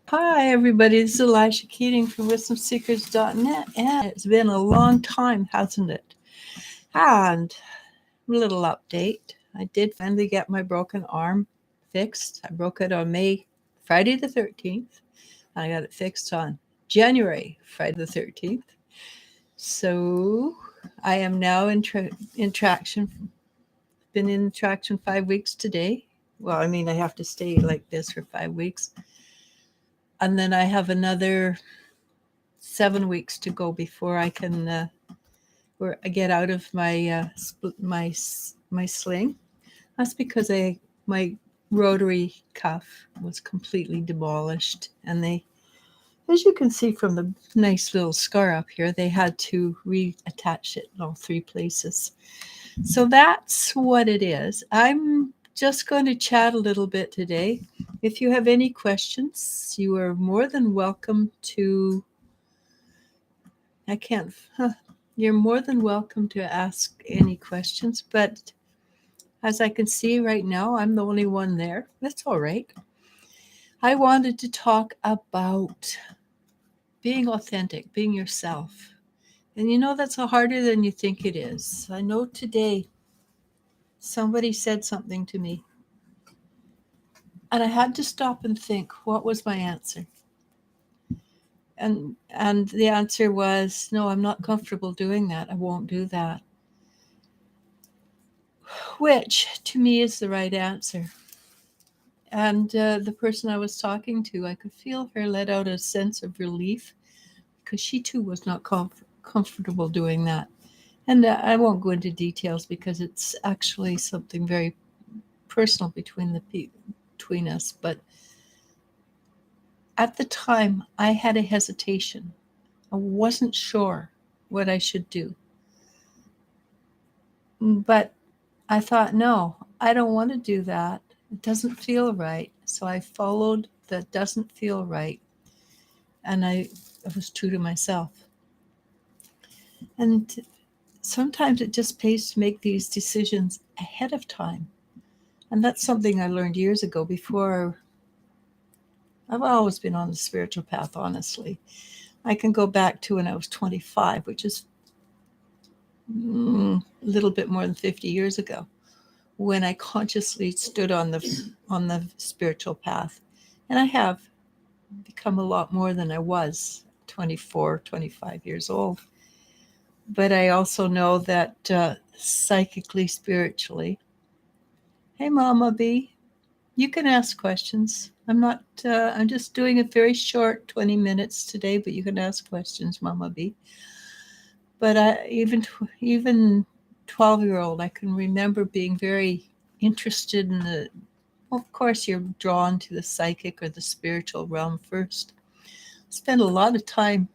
Hi, everybody. This is Elisha Keating from WisdomSeekers.net, and it's been a long time, hasn't it? And a little update. I did finally get my broken arm fixed. I broke it on Friday the 13th. I got it fixed on Friday the 13th. So I am now in traction. Been in traction 5 weeks today. Well, I have to stay like this for 5 weeks. And then I have another 7 weeks to go before I can where I get out of my sling. That's because my rotary cuff was completely demolished, and they, as you can see from the nice little scar up here, they had to reattach it in all three places. So that's what it is. I'm just going to chat a little bit today. If you have any questions, you are more than welcome to. I can't. You're more than welcome to ask any questions, but as I can see right now, I'm the only one there. That's all right. I wanted to talk about being authentic, being yourself. And that's harder than you think it is. I know today somebody said something to me, and I had to stop and think, what was my answer? And the answer was, no, I'm not comfortable doing that. I won't do that. Which to me is the right answer. And the person I was talking to, I could feel her let out a sense of relief because she too was not comfortable doing that. And I won't go into details because it's actually something very personal between us. But at the time, I had a hesitation. I wasn't sure what I should do. But I thought, no, I don't want to do that. It doesn't feel right. So I followed the doesn't feel right. And I was true to myself. And sometimes it just pays to make these decisions ahead of time. And that's something I learned years ago before. I've always been on the spiritual path, honestly. I can go back to when I was 25, which is a little bit more than 50 years ago, when I consciously stood on the spiritual path. And I have become a lot more than I was 24, 25 years old. But I also know that psychically, spiritually, hey, Mama B, you can ask questions. I'm just doing a very short 20 minutes today, but you can ask questions, Mama B. But even 12-year-old, I can remember being very interested in well, of course, you're drawn to the psychic or the spiritual realm first. Spent a lot of time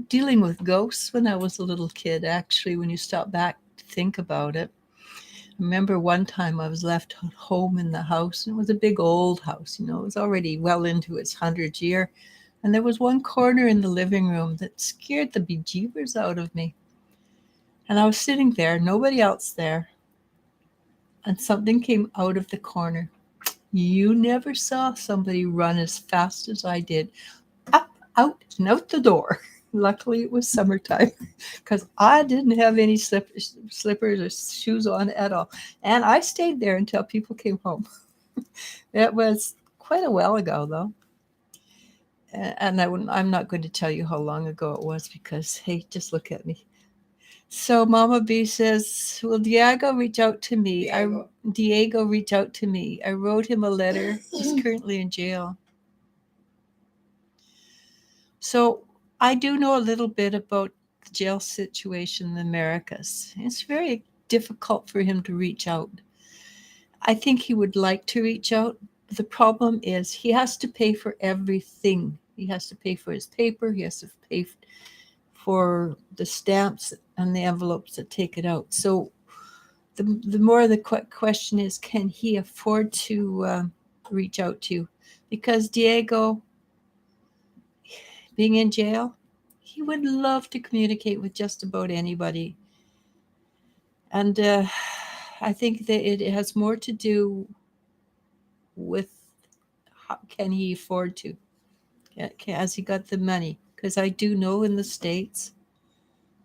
dealing with ghosts when I was a little kid, actually, when you stop back to think about it. I remember one time I was left home in the house, and it was a big old house, it was already well into its 100th year. And there was one corner in the living room that scared the bejeebers out of me. And I was sitting there, nobody else there, and something came out of the corner. You never saw somebody run as fast as I did, up, out, and out the door. Luckily, it was summertime because I didn't have any slippers or shoes on at all. And I stayed there until people came home. That was quite a while ago, though. And I'm not going to tell you how long ago it was because, hey, just look at me. So Mama B says, will Diego reach out to me? Diego reach out to me. I wrote him a letter. He's currently in jail. So I do know a little bit about the jail situation in the Americas. It's very difficult for him to reach out. I think he would like to reach out. The problem is he has to pay for everything. He has to pay for his paper. He has to pay for the stamps and the envelopes that take it out. So the more the question is, can he afford to reach out to you? Because Diego, being in jail, he would love to communicate with just about anybody. And I think that it has more to do with how can he afford to. Has he got the money? Because I do know in the States,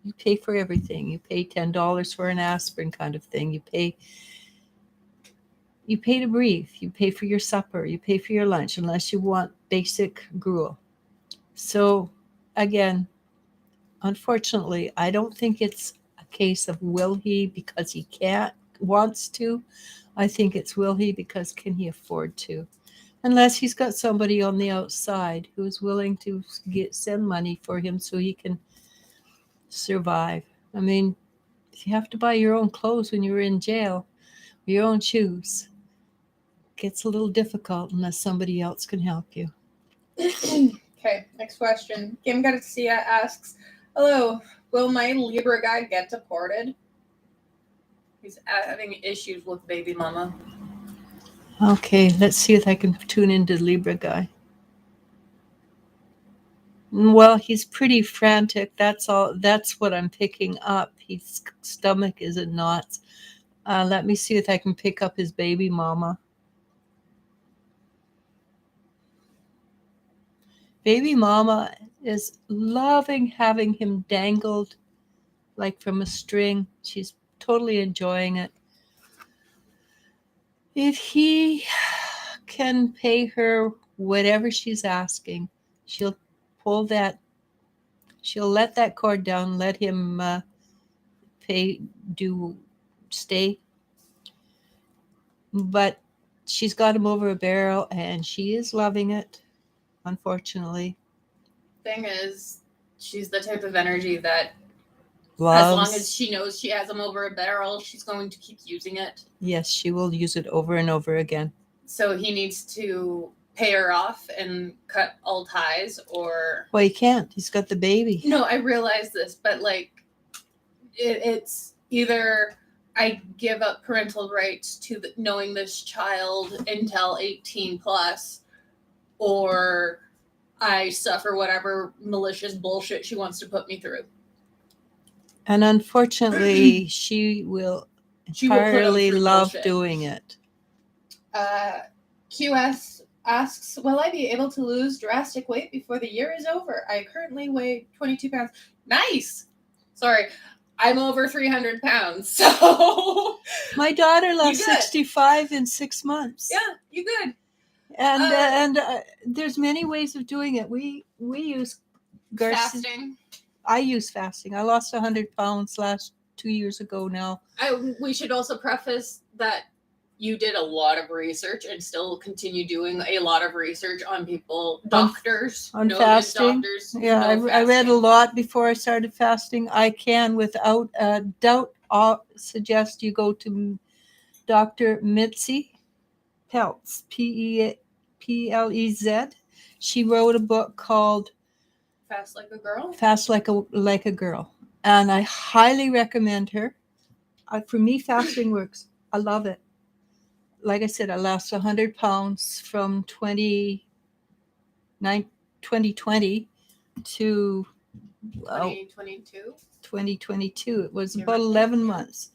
you pay for everything. You pay $10 for an aspirin kind of thing. You pay to breathe. You pay for your supper. You pay for your lunch, unless you want basic gruel. So, again, unfortunately, I don't think it's a case of will he because he can't, wants to. I think it's will he because can he afford to? Unless he's got somebody on the outside who's willing to send money for him so he can survive. I mean, you have to buy your own clothes when you're in jail, your own shoes. It gets a little difficult unless somebody else can help you. Okay, next question. Kim Garcia asks, hello, will my Libra guy get deported? He's having issues with baby mama. Okay, let's see if I can tune into Libra guy. Well, he's pretty frantic. That's all. That's what I'm picking up. His stomach is in knots. Let me see if I can pick up his baby mama. Baby mama is loving having him dangled like from a string. She's totally enjoying it. If he can pay her whatever she's asking, she'll let that cord down, let him stay. But she's got him over a barrel and she is loving it, unfortunately. Thing is, she's the type of energy that Loves. As long as she knows she has him over a barrel, she's going to keep using it. Yes, she will use it over and over again. So he needs to pay her off and cut all ties, or... Well, he can't. He's got the baby. No, I realize this, but it's either I give up parental rights to knowing this child until 18 plus, or I suffer whatever malicious bullshit she wants to put me through. And unfortunately, she will entirely love doing it. QS asks, will I be able to lose drastic weight before the year is over? I currently weigh 22 pounds. Nice! Sorry, I'm over 300 pounds, so... My daughter lost 65 in 6 months. Yeah, you good. And there's many ways of doing it. We use fasting. I use fasting. I lost 100 pounds 2 years ago now. We should also preface that you did a lot of research and still continue doing a lot of research on people, doctors, on fasting. Doctors, yeah, I read a lot before I started fasting. I can, without doubt, suggest you go to Dr. Mitzi Peltz, P-E-P-L-E-Z. She wrote a book called Fast Like a Girl. Fast Like a Girl. And I highly recommend her. For me, fasting works. I love it. Like I said, I lost 100 pounds from 2020 to 2022. It was about 11 months.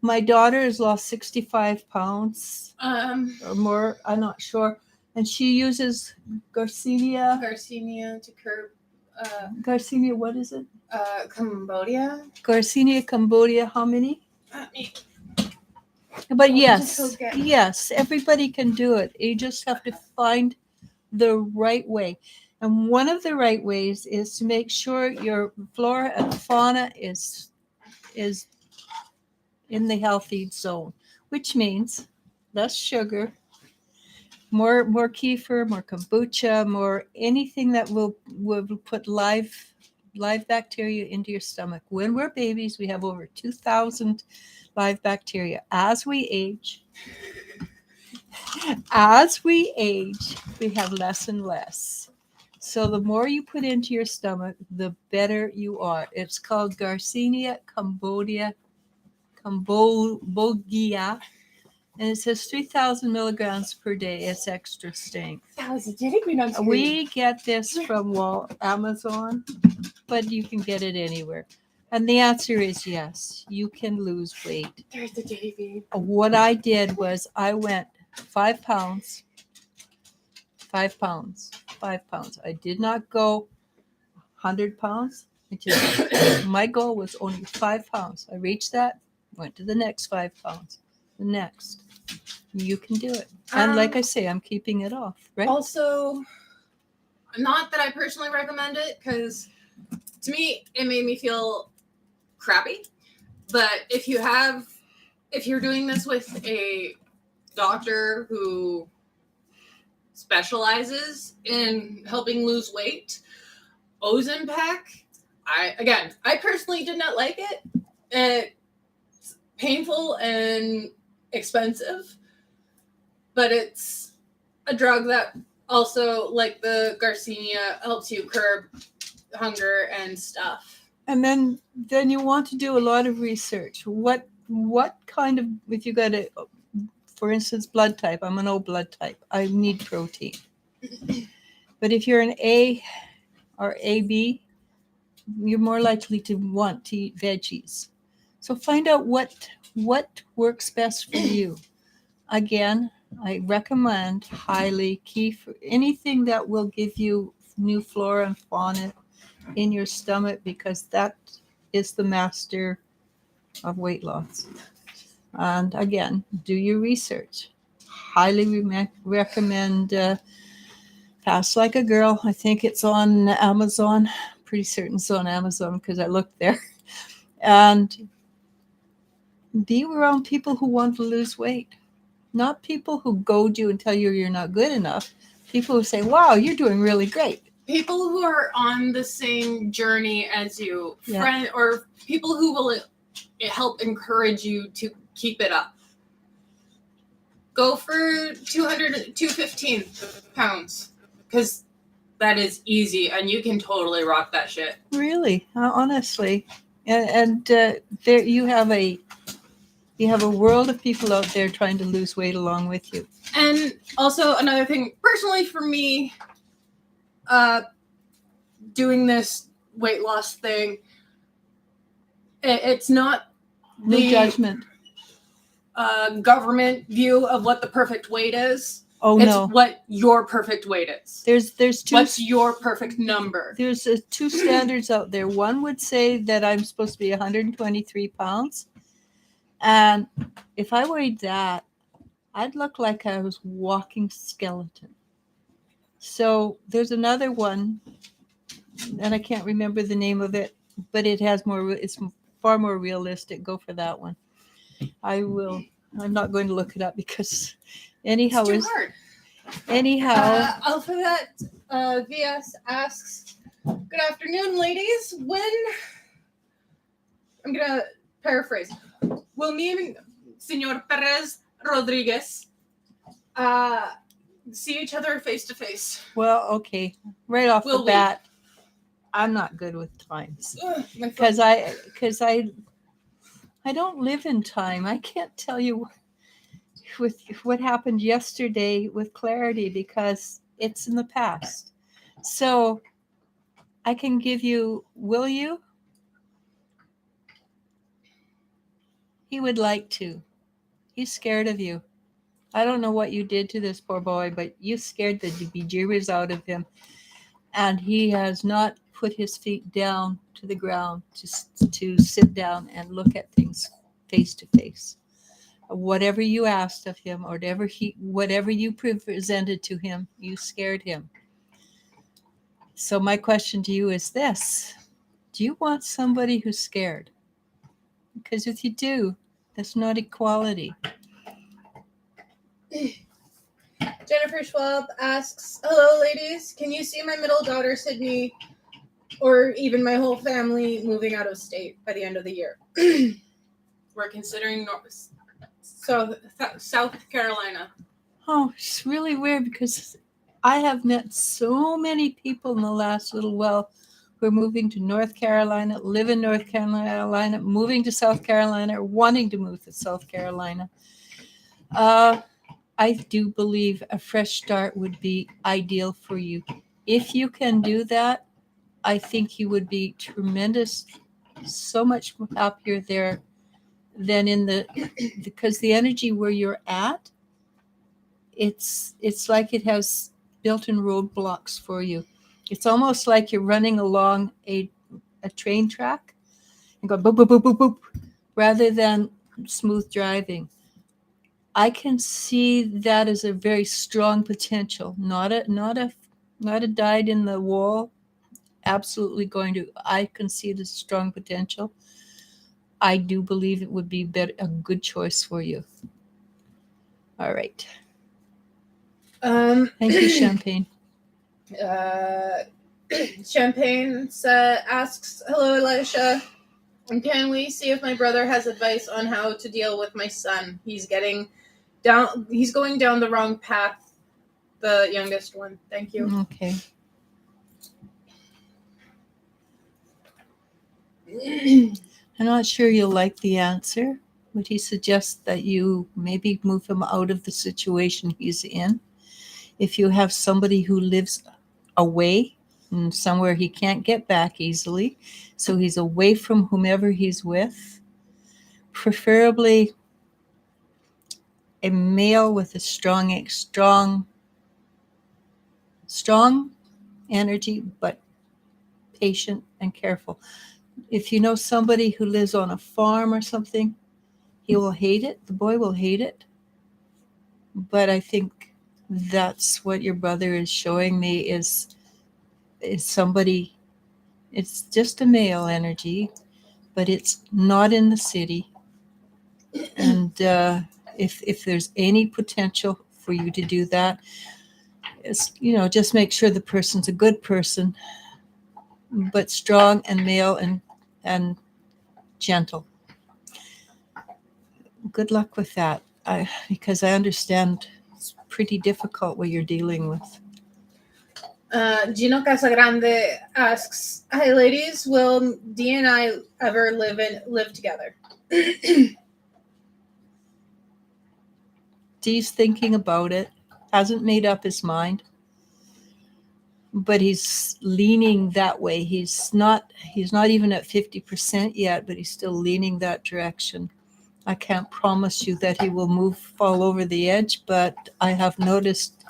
My daughter has lost 65 pounds or more. I'm not sure. And she uses Garcinia to curb. Garcinia, what is it? Cambodia. Garcinia Cambodia. How many? But yes, everybody can do it. You just have to find the right way. And one of the right ways is to make sure your flora and fauna is in the healthy zone, which means less sugar, more kefir, more kombucha, more anything that will put live bacteria into your stomach. When we're babies, we have over 2,000 live bacteria. As we age, we have less and less. So the more you put into your stomach, the better you are. It's called Garcinia Cambodia, and it says 3,000 milligrams per day. It's extra strength. We get this from Amazon, but you can get it anywhere. And the answer is yes, you can lose weight. There's the JV. What I did was I went 5 pounds 5 pounds. I did not go 100 pounds. My goal was only 5 pounds. I reached that, went to the next 5 pounds. The next. You can do it. And like I say, I'm keeping it off, right? Also, not that I personally recommend it, because to me, it made me feel crappy. But if you're doing this with a doctor who specializes in helping lose weight, Ozempic, I personally did not like it. It's painful and expensive, but it's a drug that also, like the Garcinia, helps you curb hunger and stuff. And then you want to do a lot of research. What kind of, if you got a, for instance, blood type, I'm an O blood type, I need protein. But if you're an A or AB, you're more likely to want to eat veggies. So find out what works best for you. Again, I recommend highly kefir, anything that will give you new flora and fauna in your stomach, because that is the master of weight loss. And again, do your research. Highly recommend Fast Like a Girl. I think it's on Amazon. Pretty certain it's on Amazon because I looked there. And be around people who want to lose weight, not people who goad you and tell you you're not good enough. People who say, wow, you're doing really great. People who are on the same journey as you, Yeah. friend, or people who will help encourage you to keep it up. Go for 215 pounds, because that is easy and you can totally rock that shit. Really, honestly. And there you have a world of people out there trying to lose weight along with you. And also another thing, personally for me, doing this weight loss thing, it's not No judgment. Government view of what the perfect weight is. Oh, it's no. what your perfect weight is. There's two. What's your perfect number? There's two standards out there. One would say that I'm supposed to be 123 pounds. And if I weighed that, I'd look like I was walking skeleton. So there's another one, and I can't remember the name of it, but it's far more realistic. Go for that one. I'm not going to look it up because anyhow, it's too hard. Anyhow. Alphabet VS asks, good afternoon, ladies. When, I'm going to paraphrase, will me and Senor Perez Rodriguez see each other face to face? Well, okay. Right off the bat, I'm not good with times because I don't live in time. I can't tell you with what happened yesterday with clarity because it's in the past. So I can give you, will you? He would like to. He's scared of you. I don't know what you did to this poor boy, but you scared the bejeebers out of him. And he has not put his feet down to the ground to sit down and look at things face to face. Whatever you asked of him or whatever you presented to him, you scared him. So my question to you is this. Do you want somebody who's scared? Because if you do, that's not equality. Jennifer Schwab asks, hello, ladies. Can you see my middle daughter, Sydney, or even my whole family moving out of state by the end of the year? We're considering South Carolina. Oh, it's really weird because I have met so many people in the last little while who are moving to North Carolina, live in North Carolina, moving to South Carolina, or wanting to move to South Carolina. I do believe a fresh start would be ideal for you. If you can do that, I think you would be so much happier there than because the energy where you're at, it's like it has built-in roadblocks for you. It's almost like you're running along a train track and go boop, boop, boop, boop, boop, rather than smooth driving. I can see that as a very strong potential, not a dyed in the wall. Absolutely going to. I can see it as strong potential. I do believe it would be a good choice for you. All right. Thank you, Champagne. Champagne asks, "Hello, Elisha. Can we see if my brother has advice on how to deal with my son? He's going down the wrong path." The youngest one. Thank you. Okay. I'm not sure you'll like the answer. Would he suggest that you maybe move him out of the situation he's in? If you have somebody who lives away and somewhere he can't get back easily, so he's away from whomever he's with, preferably a male with a strong energy, but patient and careful. If you know somebody who lives on a farm or something, he will hate it. The boy will hate it. But I think that's what your brother is showing me is somebody, it's just a male energy, but it's not in the city. And if there's any potential for you to do that, it's, just make sure the person's a good person, but strong and male and gentle. Good luck with that, because I understand it's pretty difficult what you're dealing with. Gino Casagrande asks, "Hi, ladies. Will Dee and I ever live together?" Dee's thinking about it, hasn't made up his mind, but he's leaning that way. He's not even at 50% yet, but he's still leaning that direction. I can't promise you that he will fall over the edge, but I have noticed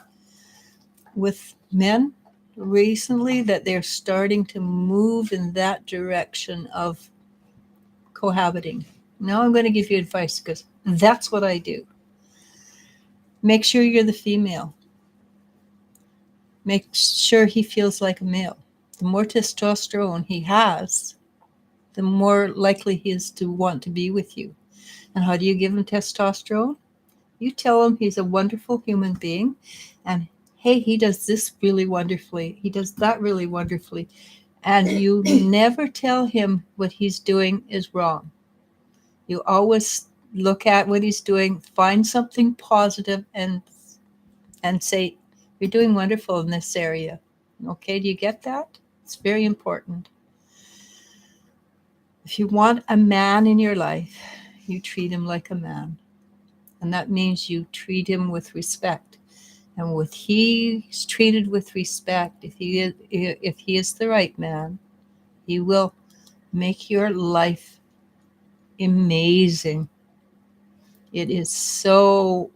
with men recently that they're starting to move in that direction of cohabiting. Now I'm going to give you advice because that's what I do. Make sure you're the female. Make sure he feels like a male. The more testosterone he has, the more likely he is to want to be with you. And how do you give him testosterone? You tell him he's a wonderful human being, and hey, he does this really wonderfully. He does that really wonderfully. And you never tell him what he's doing is wrong. You always look at what he's doing, find something positive, and say, you're doing wonderful in this area. Okay, do you get that? It's very important. If you want a man in your life, you treat him like a man. And that means you treat him with respect. And with he's treated with respect, if he is the right man, he will make your life amazing. It is so,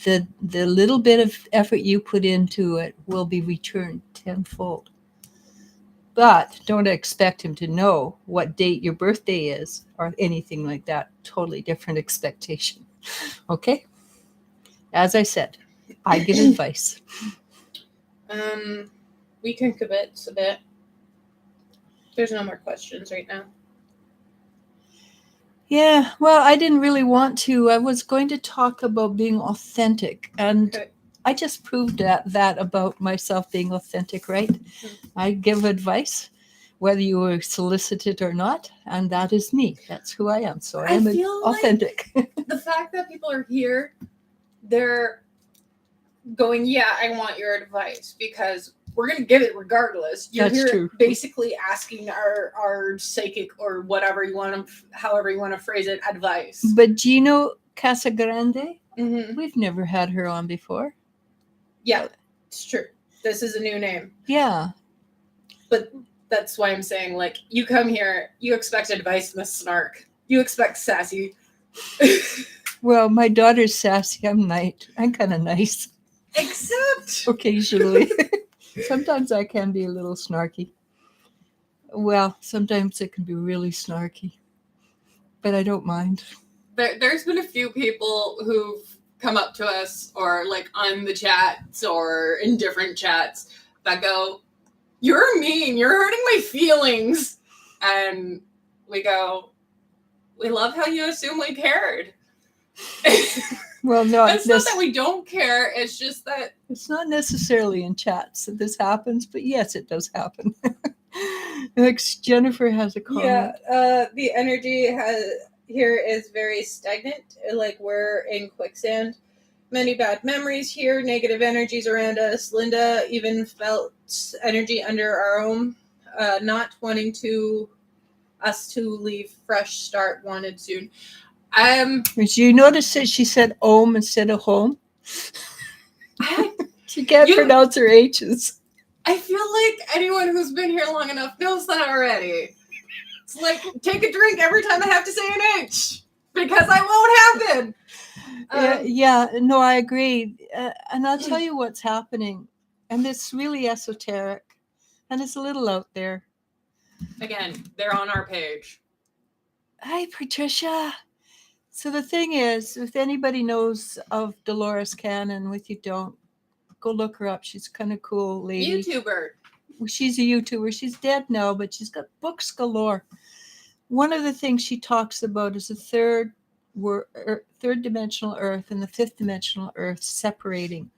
the little bit of effort you put into it will be returned tenfold. But don't expect him to know what date your birthday is or anything like that. Totally different expectation. Okay? As I said, I give advice. We can kibitz a bit. There's no more questions right now. Yeah, well, I didn't really want to. I was going to talk about being authentic, and okay. I just proved that about myself being authentic, right? Mm-hmm. I give advice, whether you were solicited or not, and that is me. That's who I am. So I am authentic. Like the fact that people are here, they're going, yeah, I want your advice, because we're going to give it regardless. You're That's here true. Basically asking our psychic or whatever you want to, however you want to phrase it, advice. But Gino Casagrande, mm-hmm. We've never had her on before. Yeah, it's true. This is a new name. Yeah. But that's why I'm saying, like, you come here, you expect advice and a snark. You expect sassy. Well, my daughter's sassy. I'm kind of nice. Except occasionally. Sometimes I can be a little snarky. Well, sometimes it can be really snarky, but I don't mind. there's been a few people who've come up to us or like on the chats or in different chats that go, "You're mean, you're hurting my feelings." And we go, "We love how you assume we cared." Well, no, It's not that we don't care, it's just that it's not necessarily in chats that this happens, but yes, it does happen. Like Jennifer has a comment. the energy here is very stagnant, like we're in quicksand. Many bad memories here, negative energies around us. Linda even felt energy under our own, not wanting us to leave. Fresh start wanted soon. Did you notice that she said "om" instead of "home"? She can't pronounce her H's. I feel like anyone who's been here long enough knows that already. It's like, take a drink every time I have to say an H, because I won't happen. No, I agree. And I'll tell you what's happening. And it's really esoteric. And it's a little out there. Again, they're on our page. Hi, Patricia. So the thing is, if anybody knows of Dolores Cannon, if you don't, go look her up. She's kind of cool lady. YouTuber. She's a YouTuber. She's dead now, but she's got books galore. One of the things she talks about is the third dimensional Earth and the fifth dimensional Earth separating.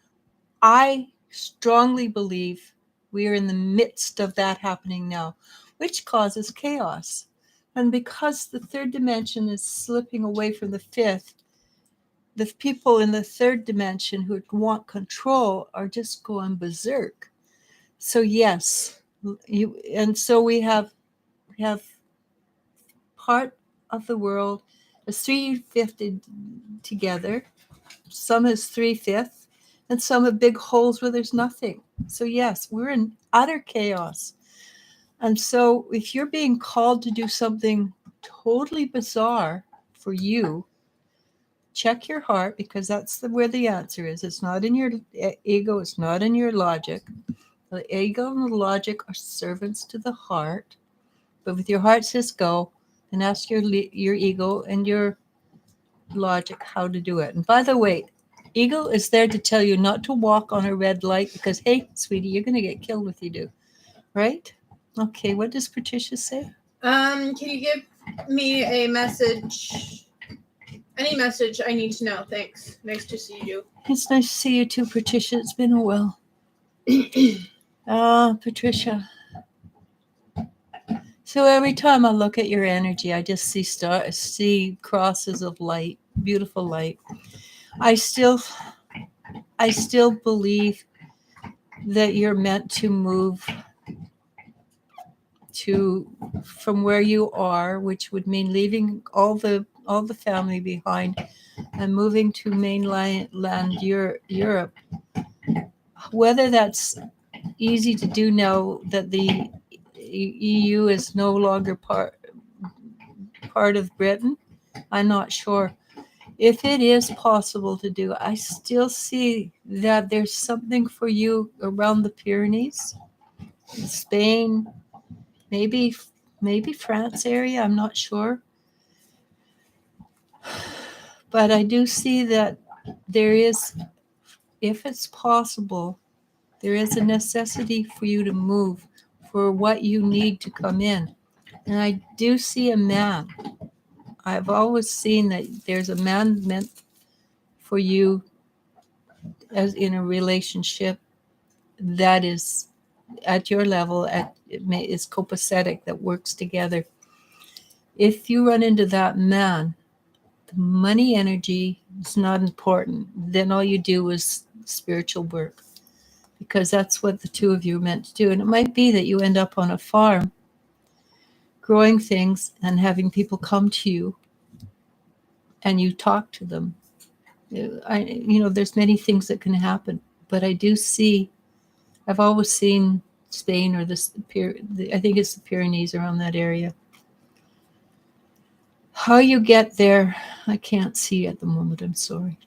I strongly believe we are in the midst of that happening now, which causes chaos. And because the third dimension is slipping away from the fifth, the people in the third dimension who want control are just going berserk. So yes, so we have part of the world is 3/5 together. Some is 3/5, and some have big holes where there's nothing. So yes, we're in utter chaos. And so if you're being called to do something totally bizarre for you, check your heart, because that's where the answer is. It's not in your ego. It's not in your logic. The ego and the logic are servants to the heart. But with your heart says go, and ask your ego and your logic how to do it. And by the way, ego is there to tell you not to walk on a red light because, hey, sweetie, you're going to get killed if you do. Right? Okay, what does Patricia say? Can you give me a message? Any message I need to know. Thanks. Nice to see you. It's nice to see you too, Patricia. It's been a while. Patricia. So every time I look at your energy, I just see crosses of light, beautiful light. I still believe that you're meant to move from where you are, which would mean leaving all the family behind and moving to mainland Europe. Whether that's easy to do now that the EU is no longer part of Britain, I'm not sure. If it is possible to do, I still see that there's something for you around the Pyrenees, Spain, maybe France area, I'm not sure. But I do see that there is, if it's possible, there is a necessity for you to move for what you need to come in. And I do see a man. I've always seen that there's a man meant for you as in a relationship that is at your level, is copacetic, that works together. If you run into that man, the money energy is not important. Then all you do is spiritual work, because that's what the two of you are meant to do. And it might be that you end up on a farm growing things and having people come to you and you talk to them. There's many things that can happen, but I've always seen Spain or I think it's the Pyrenees, around that area. How you get there, I can't see at the moment. I'm sorry.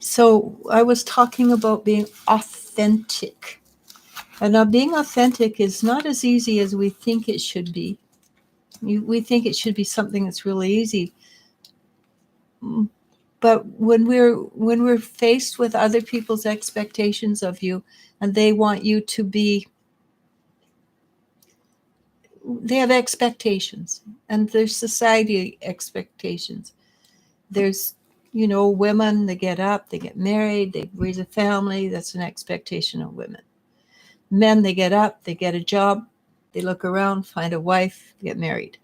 So I was talking about being authentic. And now being authentic is not as easy as we think it should be. We think it should be something that's really easy. But when we're faced with other people's expectations of you, and they want you to be, they have expectations, and there's society expectations. There's, women, they get up, they get married, they raise a family. That's an expectation of women. Men, they get up, they get a job, they look around, find a wife, get married.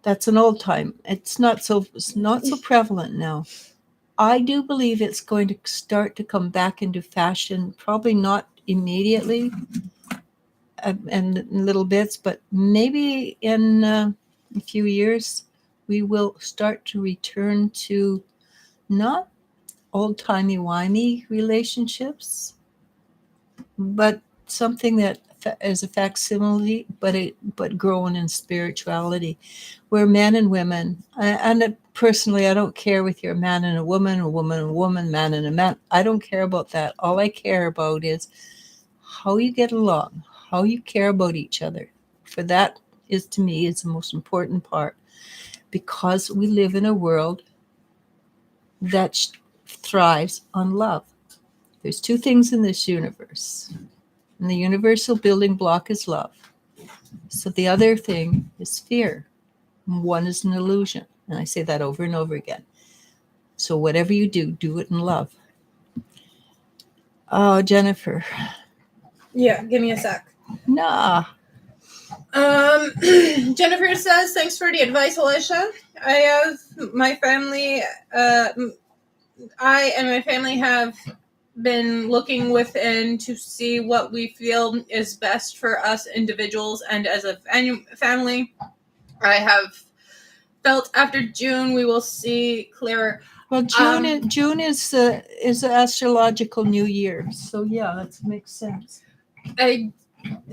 That's an old time. It's not so prevalent now. I do believe it's going to start to come back into fashion, probably not immediately, and in little bits, but maybe in a few years, we will start to return to not old timey-wimey relationships, but something that is a facsimile, but grown in spirituality, where men and women, and personally, I don't care if you're a man and a woman, man and a man. I don't care about that. All I care about is how you get along, how you care about each other. For that is, to me, is the most important part, because we live in a world that thrives on love. There's two things in this universe, and the universal building block is love. So the other thing is fear. One is an illusion. And I say that over and over again. So whatever you do, do it in love. Oh, Jennifer. Yeah, give me a sec. Nah. Jennifer says, thanks for the advice, Elisha. I and my family have been looking within to see what we feel is best for us individuals and as a family. I have felt after June we will see clearer. Well, June is the astrological new year, so yeah, that makes sense. I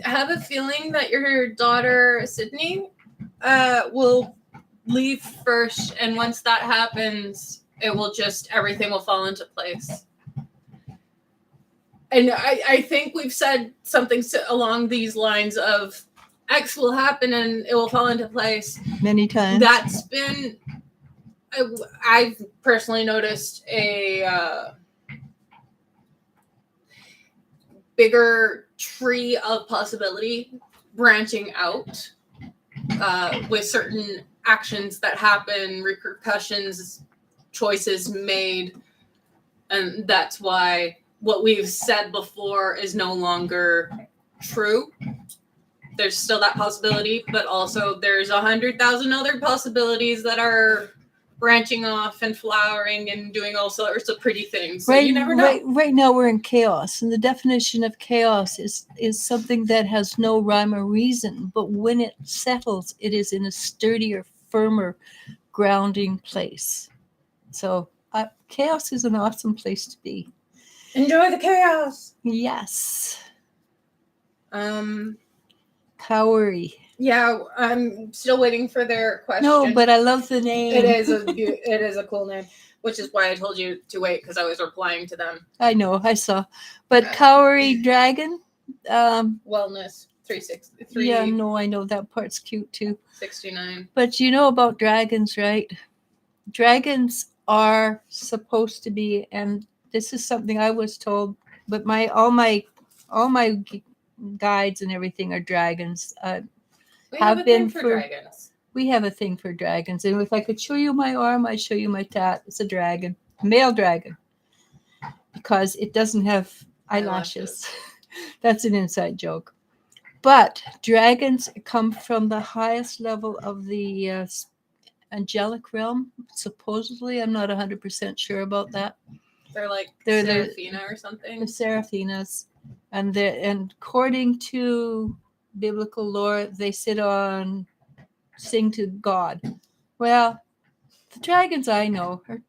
have a feeling that your daughter Sydney will leave first, and once that happens, everything will fall into place. And I think we've said something along these lines of X will happen and it will fall into place many times. That's been, I've personally noticed a bigger tree of possibility branching out with certain actions that happen, repercussions, choices made. And that's why what we've said before is no longer true. There's still that possibility, but also there's 100,000 other possibilities that are branching off and flowering and doing all sorts of pretty things. So you never know. Right now we're in chaos, and the definition of chaos is something that has no rhyme or reason, but when it settles, it is in a sturdier, firmer, grounding place. So chaos is an awesome place to be. Enjoy the chaos. Yes. Kaori. Yeah, I'm still waiting for their question. No, but I love the name. It is a cool name, which is why I told you to wait, because I was replying to them. I know, I saw. But Kaori Dragon. Wellness 363. Yeah, no, I know that part's cute too. 69. But you know about dragons, right? Dragons are supposed to be, and this is something I was told, but all my guides and everything are dragons. We have a thing for dragons. We have a thing for dragons, and if I could show you my arm, I'd show you my tat. It's a dragon, male dragon, because it doesn't have eyelashes. That's an inside joke. But dragons come from the highest level of the angelic realm. Supposedly, I'm not 100% sure about that. They're like Seraphina or something. The Seraphinas, and according to biblical lore, they sing to God. Well, the dragons I know are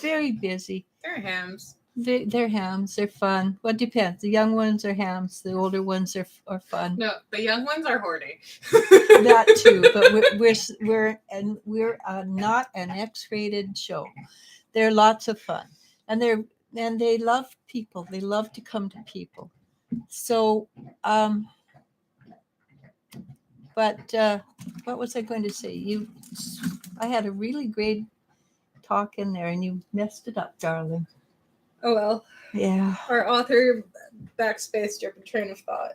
very busy. They're hams. They're hams. They're fun. Well, it depends. The young ones are hams. The older ones are fun. No, the young ones are horny. That too. But we're not an X-rated show. They're lots of fun, and they're and they love people. They love to come to people. So, but what was I going to say? I had a really great talk in there, and you messed it up, darling. Oh well. Yeah. Our author backspace your train of thought.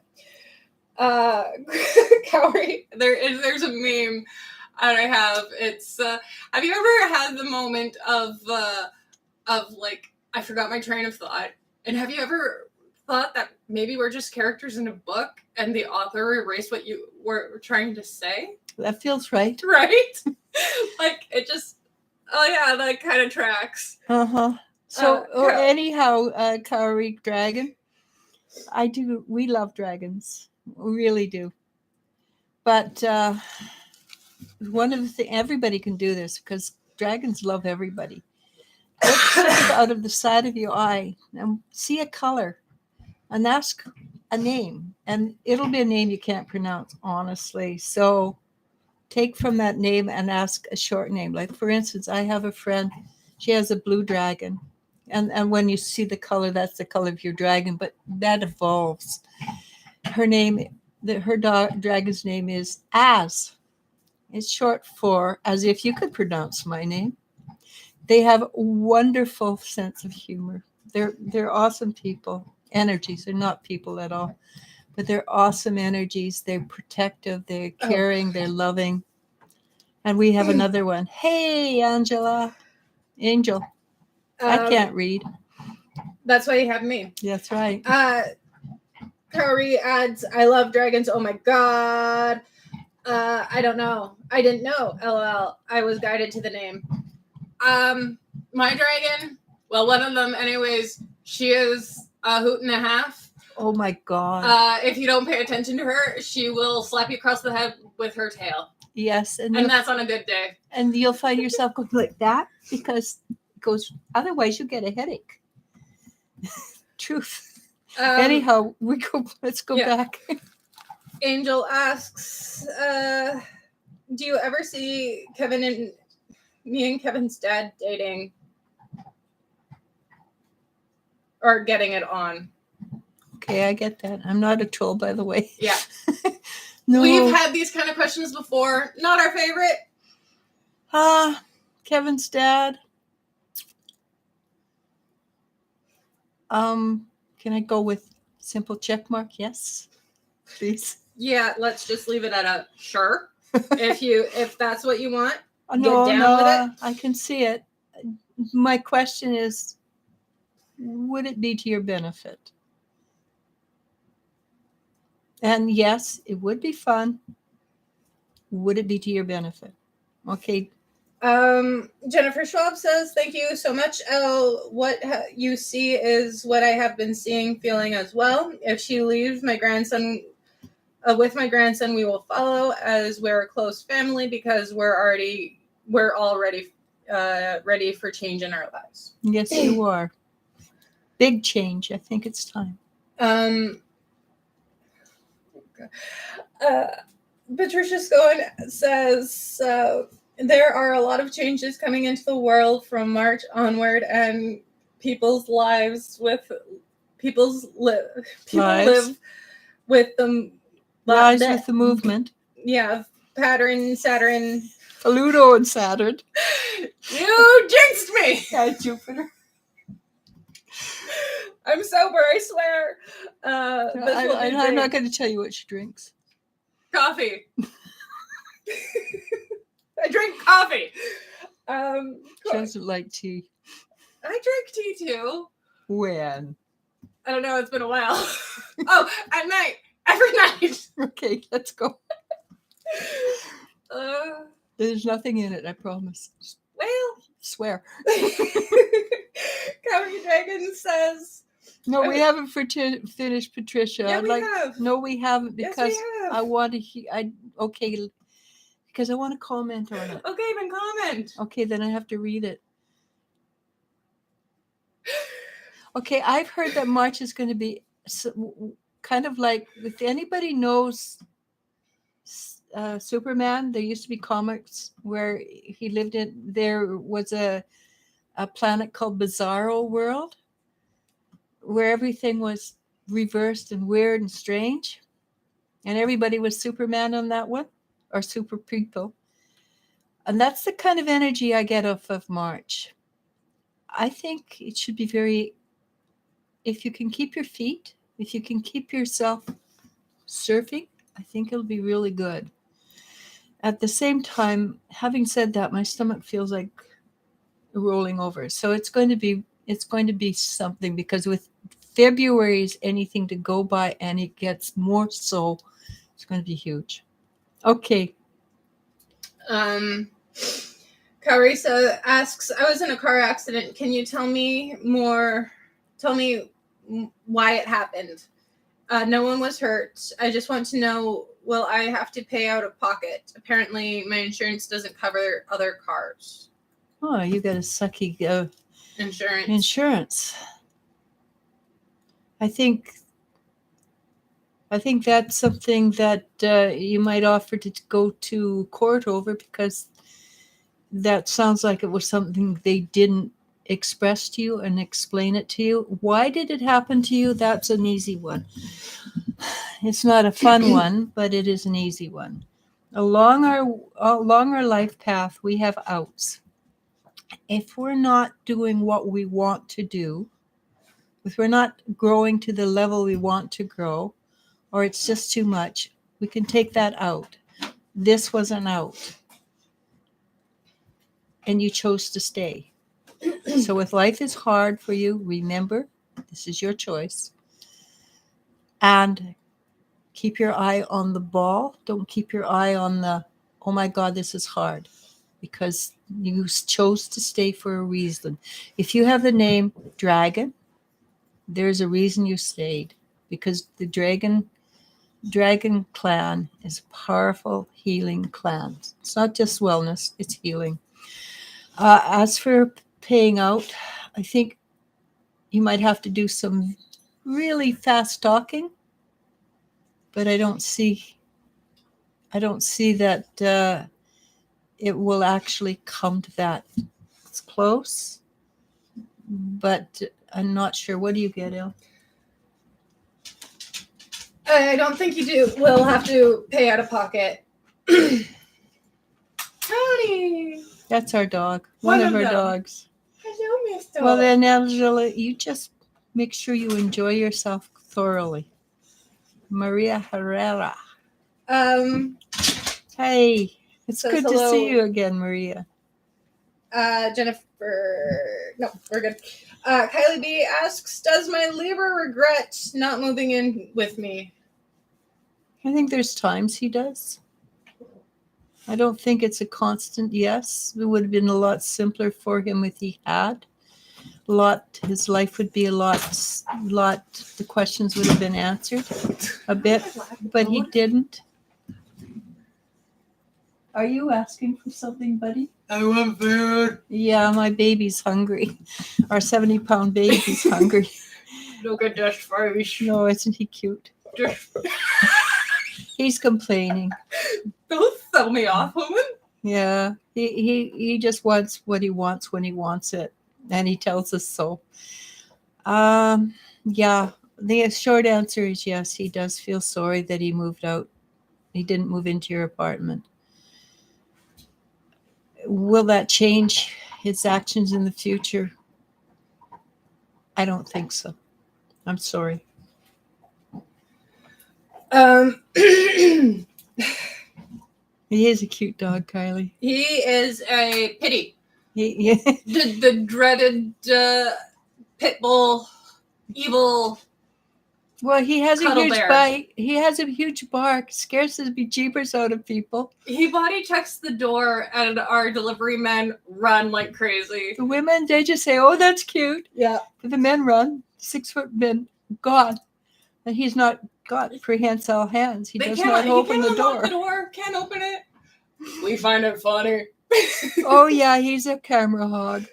Cowrie, there's a meme that I have. It's have you ever had the moment of like, I forgot my train of thought? And have you ever thought that maybe we're just characters in a book and the author erased what you were trying to say? That feels right. Right? Like, it just, oh yeah, that kind of tracks. Uh-huh. So Yeah. anyhow, Kauri Dragon, we love dragons. We really do. But one of the things, everybody can do this because dragons love everybody. Look out of the side of your eye and see a color and ask a name. And it'll be a name you can't pronounce, honestly. So take from that name and ask a short name. Like, for instance, I have a friend, she has a blue dragon. And when you see the color, that's the color of your dragon, but that evolves. Her dragon's name is Az. It's short for as if you could pronounce my name. They have a wonderful sense of humor. They're awesome people. Energies. They're not people at all, but they're awesome energies. They're protective. They're caring. They're loving. And we have another one. Hey, Angel. I can't read. That's why you have me. That's right. Kaori adds, I love dragons. Oh my god. I don't know. I didn't know. LOL. I was guided to the name. My dragon, well, one of them anyways, she is a hoot and a half. Oh my god. If you don't pay attention to her, she will slap you across the head with her tail. Yes. And that's on a good day. And you'll find yourself going like that because it goes, otherwise you get a headache. Truth. Anyhow, let's go back. Angel asks, do you ever see me and Kevin's dad dating? Or getting it on? Okay, I get that. I'm not a troll, by the way. Yeah. No. We've had these kind of questions before. Not our favorite. Kevin's dad. Can I go with simple check mark? Yes, please. Yeah, let's just leave it at a sure. if that's what you want. No, get down with it. I can see it. My question is, would it be to your benefit? And yes, it would be fun. Would it be to your benefit? Okay. Jennifer Schwab says, thank you so much, Elle. What you see is what I have been seeing, feeling as well. If she leaves my grandson, with my grandson, we will follow as we're a close family because we're all ready for change in our lives. Yes, you are. Big change. I think it's time. Patricia Scohen says, there are a lot of changes coming into the world from March onward, and people live with them. Lives with the movement. Yeah, pattern, Saturn. Pluto and Saturn. You jinxed me! Yeah, Jupiter. I'm sober, I swear. I'm not going to tell you what she drinks. Coffee. I drink coffee. She doesn't like tea. I drink tea too. When? I don't know. It's been a while. Oh, at night. Every night. Okay, let's go. There's nothing in it, I promise. Well, swear. County Dragon says. No, we haven't finished, Patricia. Yeah, we have. No, we haven't because yes, we have. I want to hear. Because I want to comment on it. Okay, then comment. Okay, then I have to read it. Okay, I've heard that March is going to be kind of like, if anybody knows Superman, there used to be comics where he lived in, there was a planet called Bizarro World, where everything was reversed and weird and strange, and everybody was Superman on that one, or super people. And that's the kind of energy I get off of March. I think it should be very, if you can keep your feet, if you can keep yourself surfing, I think it'll be really good. At the same time, having said that, my stomach feels like rolling over. So it's going to be something, because with February is anything to go by, and it gets more so. It's going to be huge. Okay. Carissa asks, I was in a car accident. Can you tell me more? Tell me why it happened. No one was hurt. I just want to know, will I have to pay out of pocket? Apparently, my insurance doesn't cover other cars. Oh, you got a sucky Insurance. I think that's something that you might offer to go to court over, because that sounds like it was something they didn't express to you and explain it to you. Why did it happen to you? That's an easy one. It's not a fun one, but it is an easy one. Along our life path, we have outs. If we're not doing what we want to do, if we're not growing to the level we want to grow, or it's just too much, we can take that out. This was an out, and you chose to stay. So if life is hard for you, remember, this is your choice. And keep your eye on the ball. Don't keep your eye on the, oh my God, this is hard. Because you chose to stay for a reason. If you have the name Dragon, there's a reason you stayed. Because the Dragon clan is a powerful healing clan. It's not just wellness, it's healing. As for paying out, I think you might have to do some really fast talking, but I don't see that it will actually come to that. It's close, but I'm not sure. What do you get, Il? I don't think you do. We'll have to pay out of pocket. Howdy. That's our dog. One of our them. dogs. Hello, Mr. Well then, Angela, you just make sure you enjoy yourself thoroughly. Maria Herrera. Hey, it's Says good to hello. see you again, Maria. Jennifer. No, we're good. Kylie B asks, does my Libra regret not moving in with me? I think there's times he does. I don't think it's a constant yes. It would have been a lot simpler for him if he had. His life would be a lot, the questions would have been answered a bit, but he didn't. Are you asking for something, buddy? I want food. Yeah, my baby's hungry. Our 70-pound baby's hungry. Look at this face. No, isn't he cute? Just He's complaining. don't throw me off, woman. Yeah, he just wants what he wants when he wants it, and he tells us so. Yeah, the short answer is yes. He does feel sorry that he moved out. He didn't move into your apartment. Will that change his actions in the future? I don't think so. I'm sorry. He is a cute dog, Kylie. He is a pity. Yeah. The dreaded pit bull, evil. Well, he has a Cuddle huge bear. bite. He has a huge bark. Scares the bejeebers out of people. He body checks the door, and our delivery men run like crazy. The women, they just say, "Oh, that's cute." Yeah. But the men run. 6-foot men. God, and he's not got prehensile hands. He does not open the door. The door. Can't open it. We find it funny. Oh yeah, he's a camera hog.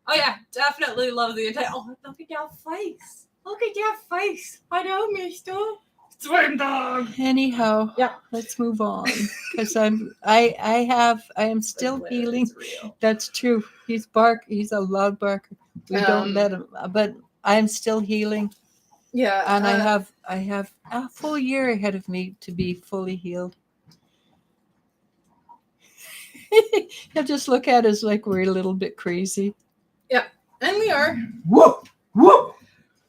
Oh yeah, definitely love the entire. Oh, look at your face. Look at your face. I know, mister. Swim dog. Anyhow, Yeah. let's move on because I am still healing. That's true. He's a loud barker. We don't let him, but I'm still healing. Yeah. And I have a full year ahead of me to be fully healed. He'll just look at us like we're a little bit crazy. And we are. Whoop, whoop.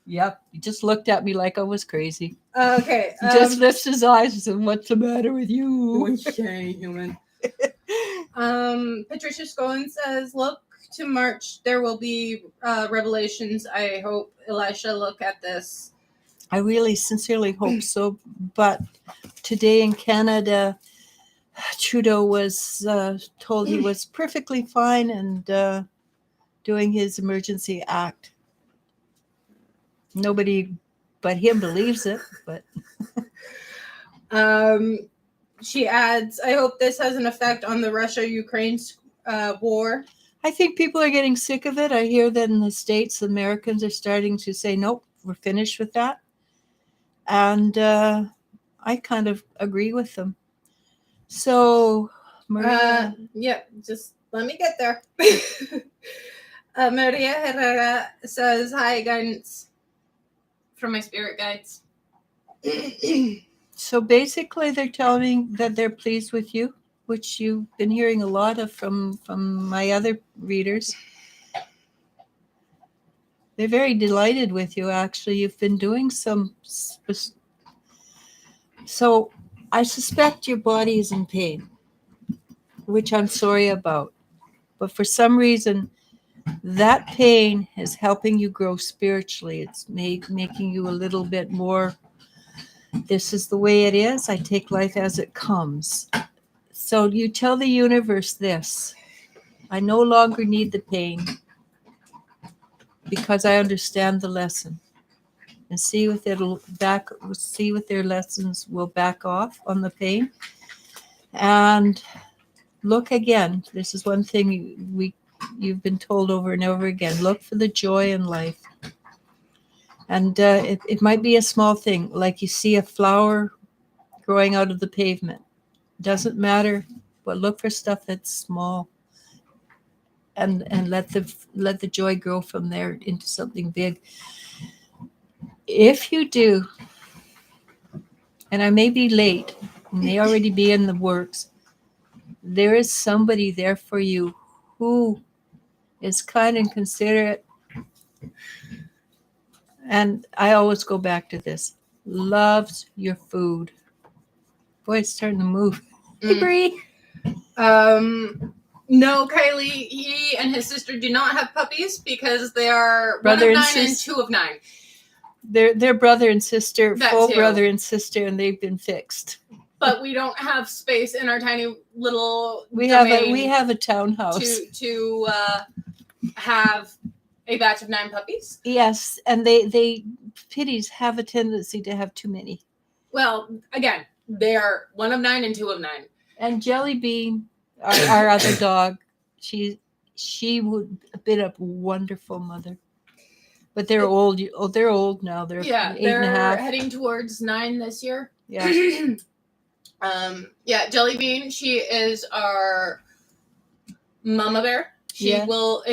Yep. He just looked at me like I was crazy. Okay. He just lifts his eyes and said, "What's the matter with you?" Okay, human. Patricia Scowen says, look to March. There will be revelations. I hope Elisha look at this. I really sincerely hope so. But today in Canada, Trudeau was told he was perfectly fine and doing his emergency act. Nobody but him believes it. But She adds, I hope this has an effect on the Russia-Ukraine war. I think people are getting sick of it. I hear that in the States, Americans are starting to say, nope, we're finished with that. And I kind of agree with them. So, Maria. Yeah, just let me get there. Maria Herrera says, hi, guidance from my spirit guides. So basically, they're telling me that they're pleased with you, which you've been hearing a lot of from my other readers. They're very delighted with you, actually. You've been doing some... So I suspect your body is in pain, which I'm sorry about. But for some reason, that pain is helping you grow spiritually. It's making you a little bit more... This is the way it is. I take life as it comes. So you tell the universe this. I no longer need the pain because I understand the lesson. And see if their lessons will back off on the pain. And look again. This is one thing you've been told over and over again. Look for the joy in life. And it might be a small thing, like you see a flower growing out of the pavement. Doesn't matter, but look for stuff that's small, and let the joy grow from there into something big. If you do, and I may be late, may already be in the works, there is somebody there for you who is kind and considerate. And I always go back to this. Loves your food. Boy, it's starting to move. Hey, Bree. No, Kylie, he and his sister do not have puppies because they are Brother one of and 9 and 2 of 9. They're brother and sister, That full too. brother and sister, and they've been fixed. But we don't have space in our tiny little We domain have a townhouse. to have a batch of 9 puppies. Yes, and they pitties have a tendency to have too many. Well, again, they are 1 of 9 and 2 of 9. And Jelly Bean, our other dog, she would have been a wonderful mother. But they're old. Oh, they're old now. They're 8.5. Heading towards 9 this year. Yeah. Jelly Bean, she is our mama bear. She will,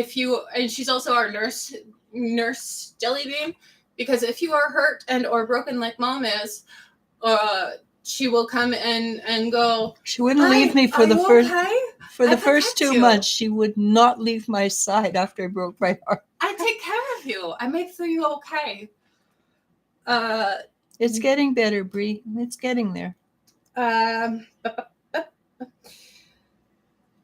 and she's also our nurse Jelly Bean, because if you are hurt and or broken like mom is, she will come in and go. She wouldn't leave me for the first okay? for the first 2 you. months. She would not leave my side after I broke my heart. I take care of you. I make sure you're okay. It's getting better, Bree. It's getting there.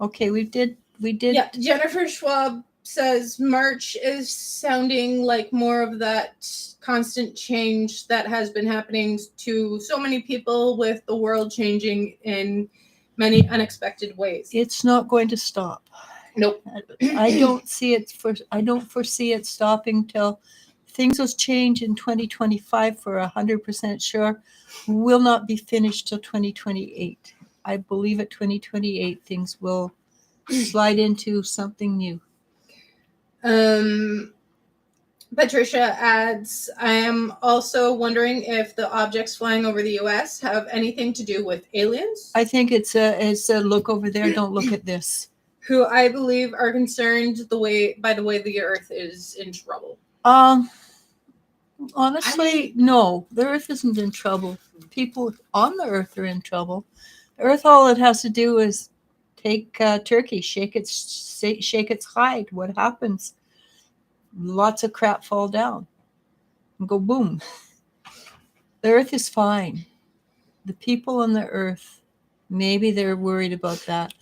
Okay, we did. Yeah, Jennifer Schwab says March is sounding like more of that constant change that has been happening to so many people, with the world changing in many unexpected ways. It's not going to stop. Nope. I don't foresee it stopping till things will change in 2025 for 100% sure. Will not be finished till 2028. I believe at 2028 things will slide into something new. Patricia adds, I am also wondering if the objects flying over the U.S. have anything to do with aliens. I think it's a look over there. Don't look at this. Who I believe are concerned by the way the Earth is in trouble. Honestly, no. The Earth isn't in trouble. People on the Earth are in trouble. The Earth, all it has to do is take turkey, shake its hide. What happens? Lots of crap fall down and go boom. The Earth is fine. The people on the Earth, maybe they're worried about that,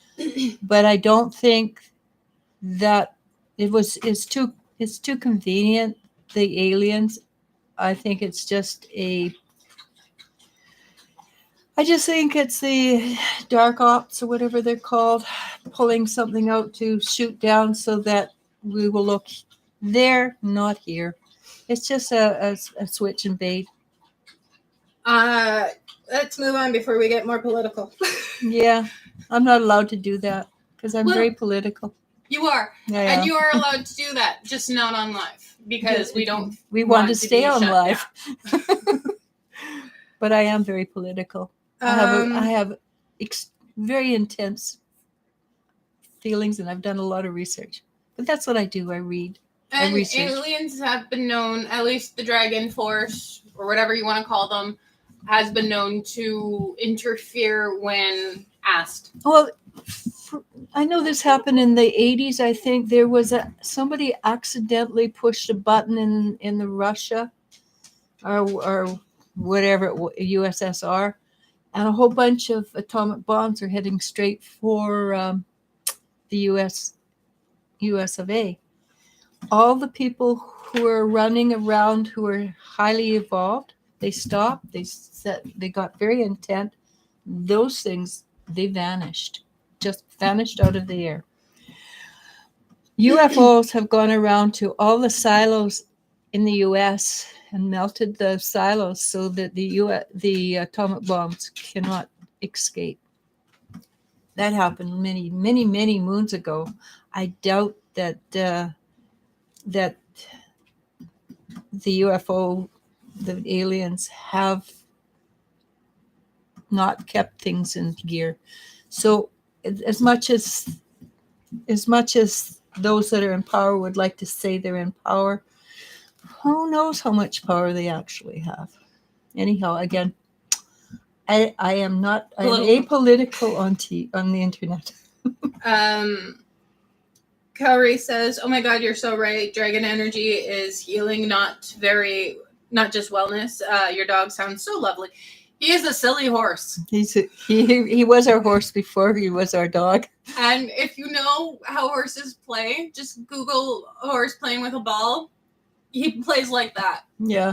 but I don't think that it's too convenient. The aliens. I think it's just I just think it's the dark ops or whatever they're called, pulling something out to shoot down so that we will look there, not here. It's just a switch and bait. Let's move on before we get more political. Yeah, I'm not allowed to do that because I'm Well, very political. You are. Yeah, And you are allowed to do that, just not on live. Because we don't We want to stay be on shut live. down. But I am very political. I have very intense feelings, and I've done a lot of research. But that's what I do. I read. And research. aliens have been known, at least the Dragon Force, or whatever you want to call them, has been known to interfere when asked. Well, I know this happened in the 80s. I think there was somebody accidentally pushed a button in the Russia or whatever USSR, and a whole bunch of atomic bombs are heading straight for the US of A. All the people who are running around who are highly evolved, they stopped. They got very intent. Those things, they vanished, just vanished out of the air. UFOs have gone around to all the silos in the U.S. and melted the silos so that the atomic bombs cannot escape. That happened many, many, many moons ago. I doubt that that the UFO, the aliens have not kept things in gear. So as much as those that are in power would like to say they're in power, who knows how much power they actually have. Anyhow, again, I am not, I'm apolitical on the internet. Kaori says, "Oh my God, you're so right. Dragon energy is healing, not just wellness. Your dog sounds so lovely. He is a silly horse. He was our horse before he was our dog. And if you know how horses play, just Google a horse playing with a ball. He plays like that. Yeah,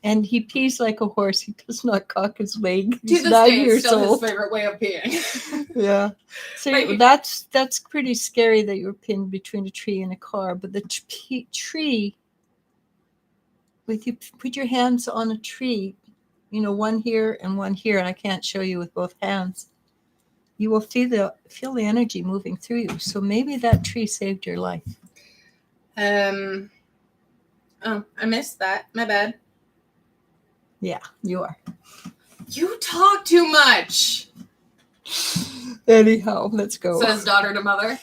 and he pees like a horse. He does not cock his leg. He's to this 9 day, it's years still old. his favorite way of peeing. Yeah. So Like- that's pretty scary that you're pinned between a tree and a car. But the tree, if you put your hands on a tree, one here and one here, and I can't show you with both hands, you will feel the energy moving through you. So maybe that tree saved your life. Oh, I missed that. My bad. Yeah, you are. You talk too much, Anyhow, let's go. says daughter to mother.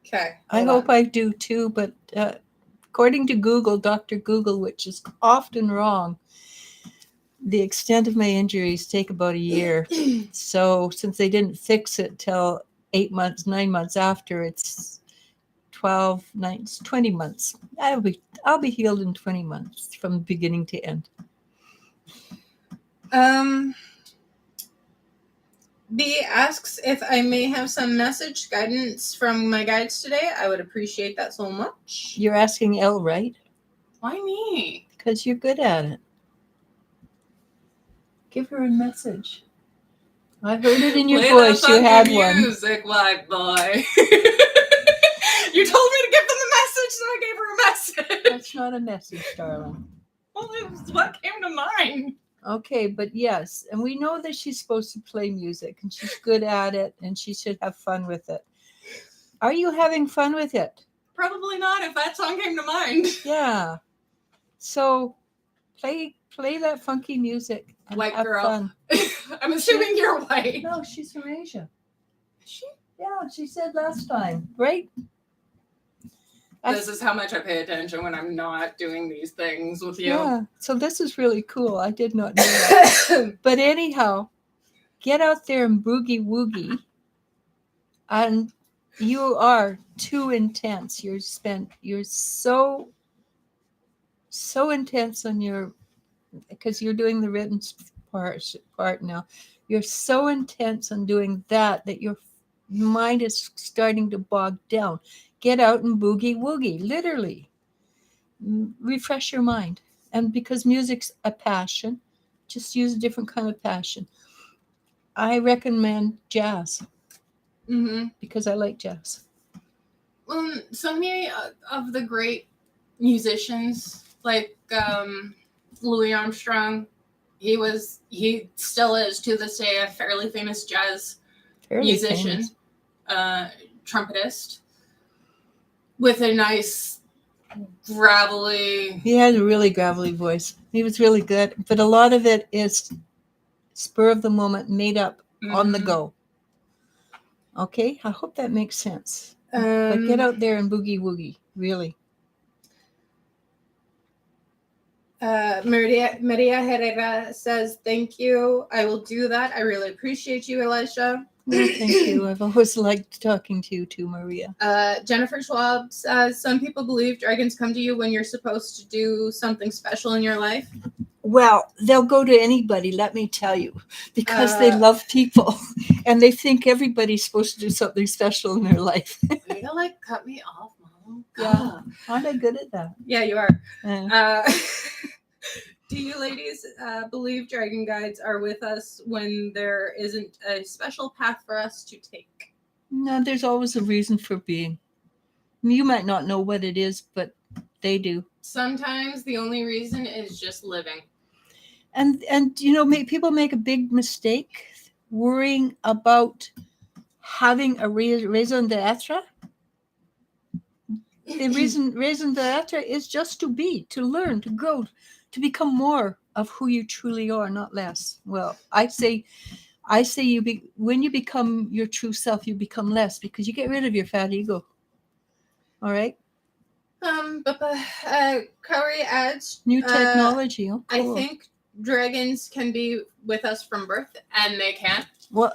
Okay. I hope I do too, but according to Google, Dr. Google, which is often wrong, the extent of my injuries take about a year. So since they didn't fix it till 9 months after, it's 20 months. I'll be healed in 20 months from beginning to end. B asks if I may have some message guidance from my guides today. I would appreciate that so much. You're asking Elle, right? Why me? Because you're good at it. Give her a message. I heard it in your Play voice. that You had funky one. music, white boy. You told me to give them a message, so I gave her a message. That's not a message, darling. Well, it was what came to mind. Okay, but yes, and we know that she's supposed to play music, and she's good at it, and she should have fun with it. Are you having fun with it? Probably not if that song came to mind. Yeah. So play that funky music and White have girl. fun. I'm assuming you're white. No, she's from Asia. Is she? Yeah, she said last time, right? this is how much I pay attention when I'm not doing these things with you. Yeah. So this is really cool. I did not know that. But anyhow, get out there and boogie woogie. And you are too intense. You're so intense on your, because you're doing the written part now. You're so intense on doing that your mind is starting to bog down. Get out and boogie woogie, literally. Refresh your mind. And because music's a passion, just use a different kind of passion. I recommend jazz because I like jazz. So many of the great musicians, like Louis Armstrong, he still is to this day a fairly famous jazz musician, trumpetist, with a nice gravelly. He had a really gravelly voice. He was really good, but a lot of it is spur of the moment, made up on the go. Okay, I hope that makes sense. But get out there and boogie woogie, really. Maria Herrera says, "Thank you. I will do that. I really appreciate you, Elisha." Well, thank you. I've always liked talking to you too, Maria. Jennifer Schwab says, "Some people believe dragons come to you when you're supposed to do something special in your life." Well, they'll go to anybody, let me tell you, because they love people and they think everybody's supposed to do something special in their life. You're gonna like cut me off, Mom. Yeah. Aren't I good at that? Yeah, you are. Do you ladies believe dragon guides are with us when there isn't a special path for us to take? No, there's always a reason for being. You might not know what it is, but they do. Sometimes the only reason is just living. And you know, people make a big mistake worrying about having a raison d'etre. The raison d'etre is just to be, to learn, to grow, to become more of who you truly are, not less. Well, I say when you become your true self, you become less because you get rid of your fat ego. All right. Kauri adds New technology. Oh, cool. I think dragons can be with us from birth, and they can. Well,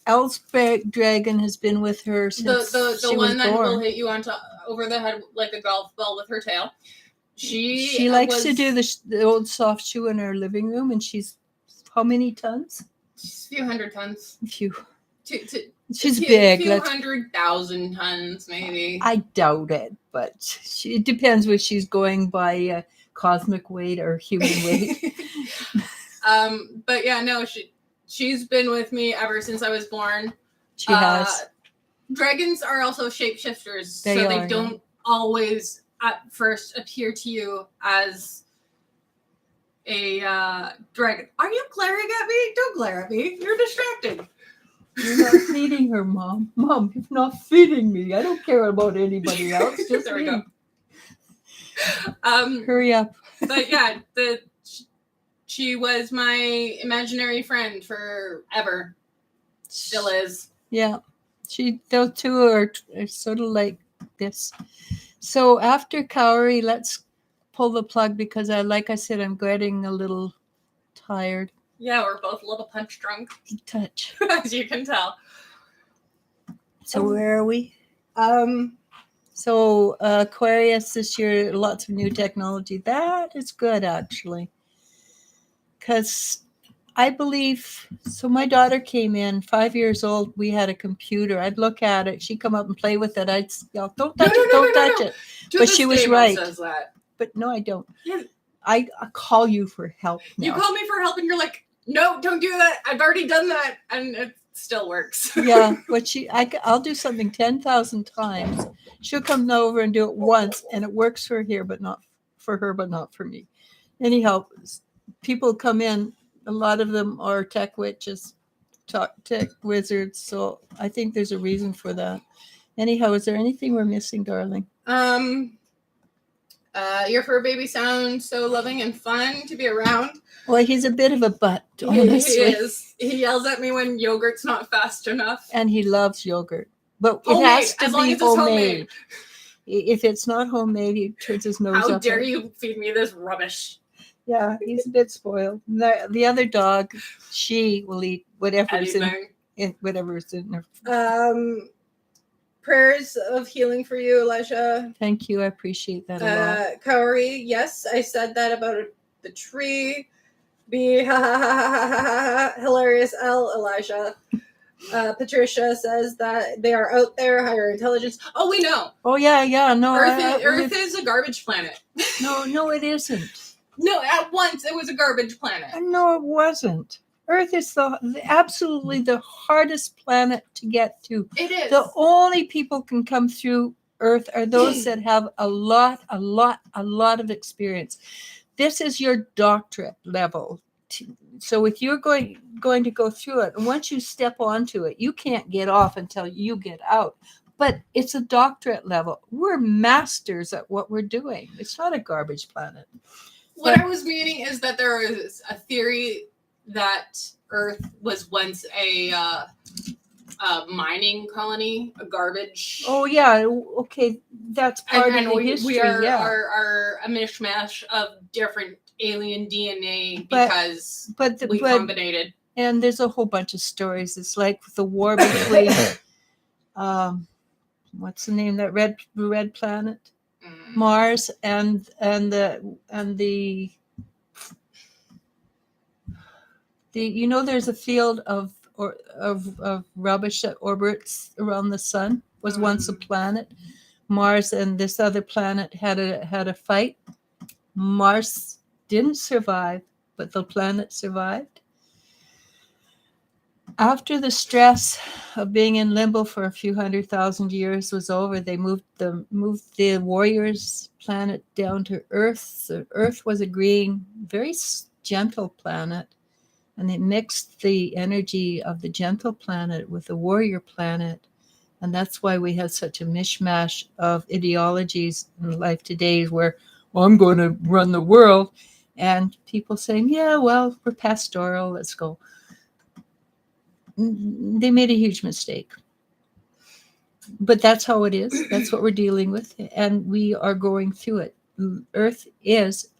Elspeth Dragon has been with her since the one that will hit you over the head like a golf ball with her tail. She likes to do the old soft shoe in her living room, and she's how many tons? She's a few hundred tons. A few. She's big. A few 100,000 tons, maybe. I doubt it, but it depends whether she's going by cosmic weight or human weight. But yeah, no, she's been with me ever since I was born. She has. Dragons are also shapeshifters, They don't always at first appear to you as a dragon. Are you glaring at me? Don't glare at me. You're distracted. You're not feeding her, Mom. Mom, you're not feeding me. I don't care about anybody else. Just there me. we go. Hurry up. But yeah, she was my imaginary friend forever. Still is. Yeah. Those two are sort of like this. So after Kauri, let's pull the plug because like I said, I'm getting a little tired. Yeah, we're both a little punch drunk. Touch. As you can tell. So where are we? So Aquarius this year, lots of new technology. That is good, actually. Because I believe, so my daughter came in, 5 years old. We had a computer. I'd look at it. She'd come up and play with it. I'd yell, don't touch it, don't touch it. But she was right. Says that. But no, I don't. Yeah. I call you for help now. You call me for help and you're like, no, don't do that. I've already done that. And it still works. Yeah, but I'll do something 10,000 times. She'll come over and do it once, and it works for her, but not for me. Anyhow, people come in. A lot of them are tech witches, tech wizards. So I think there's a reason for that. Anyhow, is there anything we're missing, darling? Your fur baby sounds so loving and fun to be around. Well, he's a bit of a butt, honestly. He is. He yells at me when yogurt's not fast enough. And he loves yogurt. But homemade, it has to as long be as it's homemade. If it's not homemade, he turns his nose up. How dare you feed me this rubbish? Yeah, he's a bit spoiled. The other dog, she will eat whatever's Anything. whatever's in her. Prayers of healing for you, Elisha. Thank you. I appreciate that a lot. Kaori, yes, I said that about the tree. B, ha ha ha ha ha ha ha, hilarious L, Elijah. Patricia says that they are out there, higher intelligence. Oh, we know. Oh yeah. No, Earth is a garbage planet. No, it isn't. No, at once it was a garbage planet. No, it wasn't. Earth is absolutely the hardest planet to get to. It is. The only people can come through Earth are those that have a lot of experience. This is your doctorate level. So if you're going to go through it, and once you step onto it, you can't get off until you get out. But it's a doctorate level. We're masters at what we're doing. It's not a garbage planet. What I was meaning is that there is a theory that Earth was once a mining colony, a garbage. Oh yeah, okay, that's part of the history. We are a mishmash of different alien DNA because we combinated. And there's a whole bunch of stories. It's like the war between what's the name, that red planet, Mars, and the there's a field of rubbish that orbits around the sun. Was once a planet. Mars and this other planet had a fight. Mars didn't survive, but the planet survived. After the stress of being in limbo for a few 100,000 years was over, they moved the warriors planet down to Earth. So Earth was a green, very gentle planet, and they mixed the energy of the gentle planet with the warrior planet. And that's why we have such a mishmash of ideologies in life today where, well, I'm going to run the world. And people saying, yeah, well, we're pastoral, let's go. They made a huge mistake. But that's how it is. That's what we're dealing with. And we are going through it. Earth is,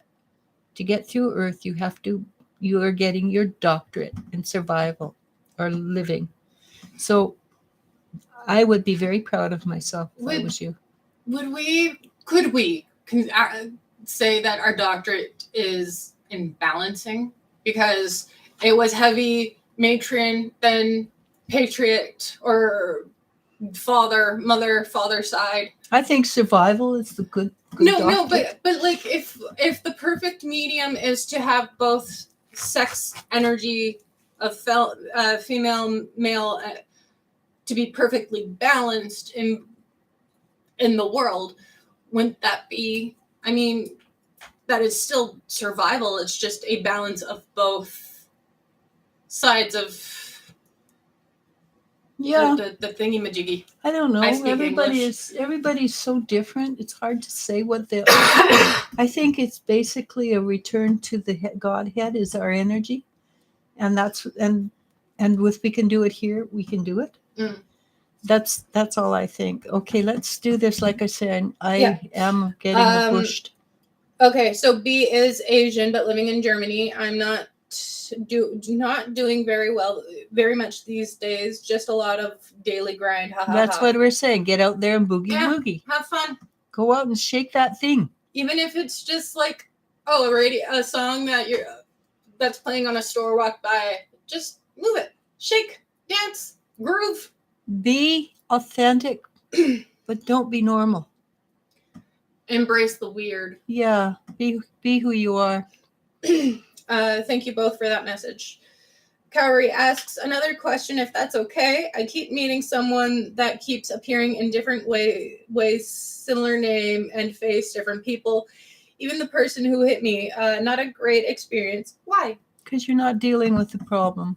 to get through Earth, you are getting your doctorate in survival or living. So I would be very proud of myself if I was you. Could we say that our doctorate is in balancing? Because it was heavy matron, then patriot, or father side. I think survival is the good No, but like if the perfect medium is to have both sex energy of female, male, to be perfectly balanced in the world, wouldn't that be? I mean, that is still survival. It's just a balance of both sides of the thingy-majiggy. I don't know. Everybody's so different. It's hard to say what they are. I think it's basically a return to the Godhead is our energy, and with we can do it here, we can do it. That's all I think. Okay, let's do this. Like I said, I am getting pushed. Okay, so B is Asian but living in Germany. I'm not doing very much these days. Just a lot of daily grind. That's what we're saying. Get out there and boogie woogie. Have fun. Go out and shake that thing. Even if it's just like a song that's playing on a store walk by. Just move it, shake, dance, groove. Be authentic, but don't be normal. Embrace the weird. Yeah, be who you are. Thank you both for that message. Kaori asks another question, if that's okay. I keep meeting someone that keeps appearing in different ways, similar name and face, different people. Even the person who hit me, not a great experience. Why? Because you're not dealing with the problem.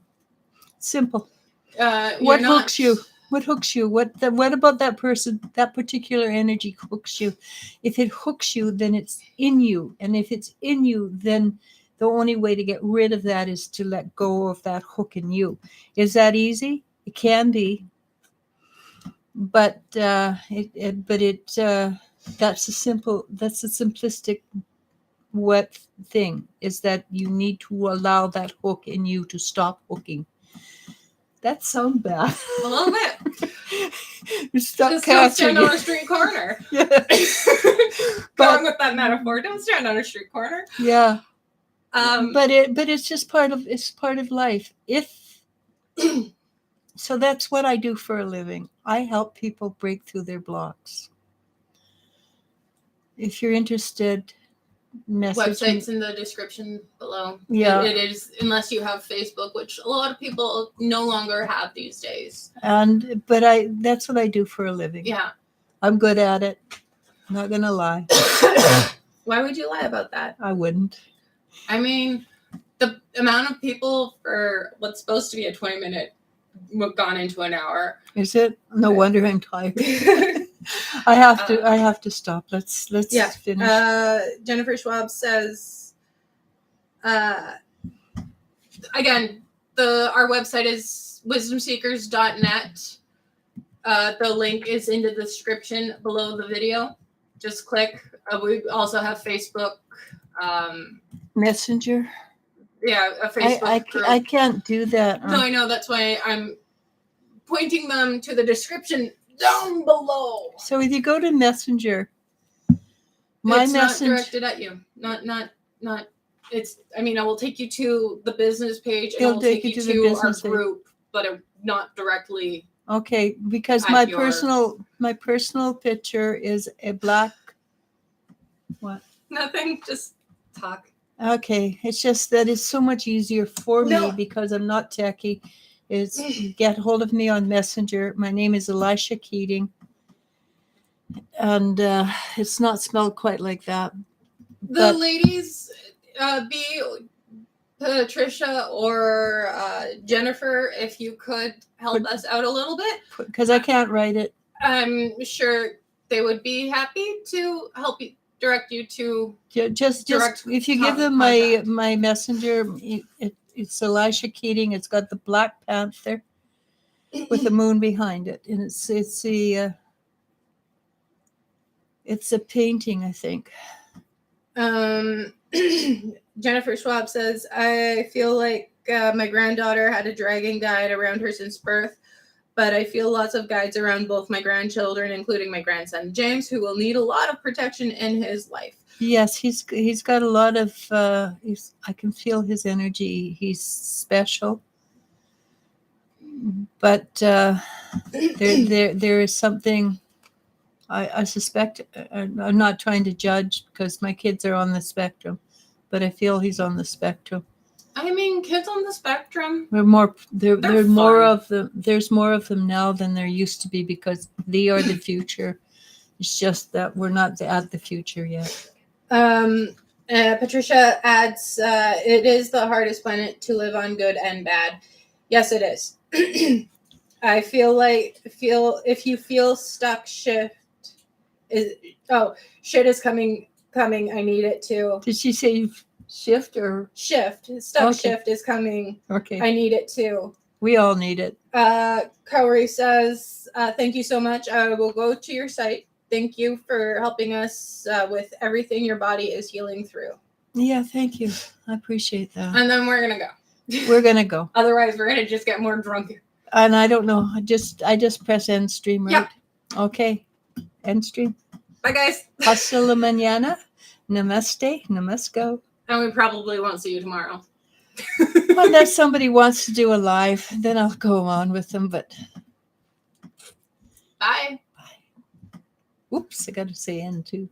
Simple. What hooks you? What hooks you? What about that person? That particular energy hooks you. If it hooks you, then it's in you. And if it's in you, then the only way to get rid of that is to let go of that hook in you. Is that easy? It can be. But That's a simplistic what thing is that you need to allow that hook in you to stop hooking. That sounds bad. A little bit. You stop Just don't stand catching on a it. street corner. Yeah. Going with that metaphor, don't stand on a street corner. Yeah. Um, But it's just part of life. So that's what I do for a living. I help people break through their blocks. If you're interested, message me. website's in the description below. Yeah. It is, unless you have Facebook, which a lot of people no longer have these days. But that's what I do for a living. Yeah. I'm good at it. Not gonna lie. Why would you lie about that? I wouldn't. I mean, the amount of people for what's supposed to be a 20-minute gone into an hour. Is it? No wonder I'm tired. I have to stop. Let's finish. Jennifer Schwab says, again, our website is wisdomseekers.net. The link is in the description below the video. Just click. We also have Facebook. Messenger. Yeah, a Facebook group. I can't do that. No, I know. That's why I'm pointing them to the description down below. So if you go to Messenger, It's not directed at you. Not. It's. I mean, I will take you to the business page, and I will take you to our group, but not directly. Okay, because my personal picture is a black. What? Nothing. Just talk. Okay, it's just that it's so much easier for me because I'm not techie. Is get hold of me on Messenger. My name is ELIZ-SHA Keating, and it's not spelled quite like that. The ladies, be Patricia or Jennifer, if you could help us out a little bit, because I can't write it. I'm sure they would be happy to help you. Direct you to just if you give them my Messenger, it's ELIZ-SHA Keating. It's got the Black Panther with the moon behind it, and it's a painting, I think. Jennifer Schwab says, I feel like my granddaughter had a dragon guide around her since birth, but I feel lots of guides around both my grandchildren, including my grandson James, who will need a lot of protection in his life. Yes, he's got a lot of. I can feel his energy. He's special, but there is something. I suspect. I'm not trying to judge because my kids are on the spectrum, but I feel he's on the spectrum. I mean, kids on the spectrum. There's more of them. There's more of them now than there used to be because they are the future. It's just that we're not at the future yet. Patricia adds, it is the hardest planet to live on, good and bad. Yes, it is. I feel if you feel stuck, shit is coming. I need it too. Did she say shift or shift? Stuck shift is coming. Okay. I need it too. We all need it. Corey says, thank you so much. I will go to your site. Thank you for helping us with everything your body is healing through. Yeah, thank you. I appreciate that. And then we're going to go. We're going to go. Otherwise, we're going to just get more drunk. And I don't know. I just press end stream, right? Yeah. Okay. End stream. Bye, guys. Hasta la mañana. Namaste. Namasko. And we probably won't see you tomorrow. Unless somebody wants to do a live, then I'll go on with them. But bye. Oops, I got to say end too.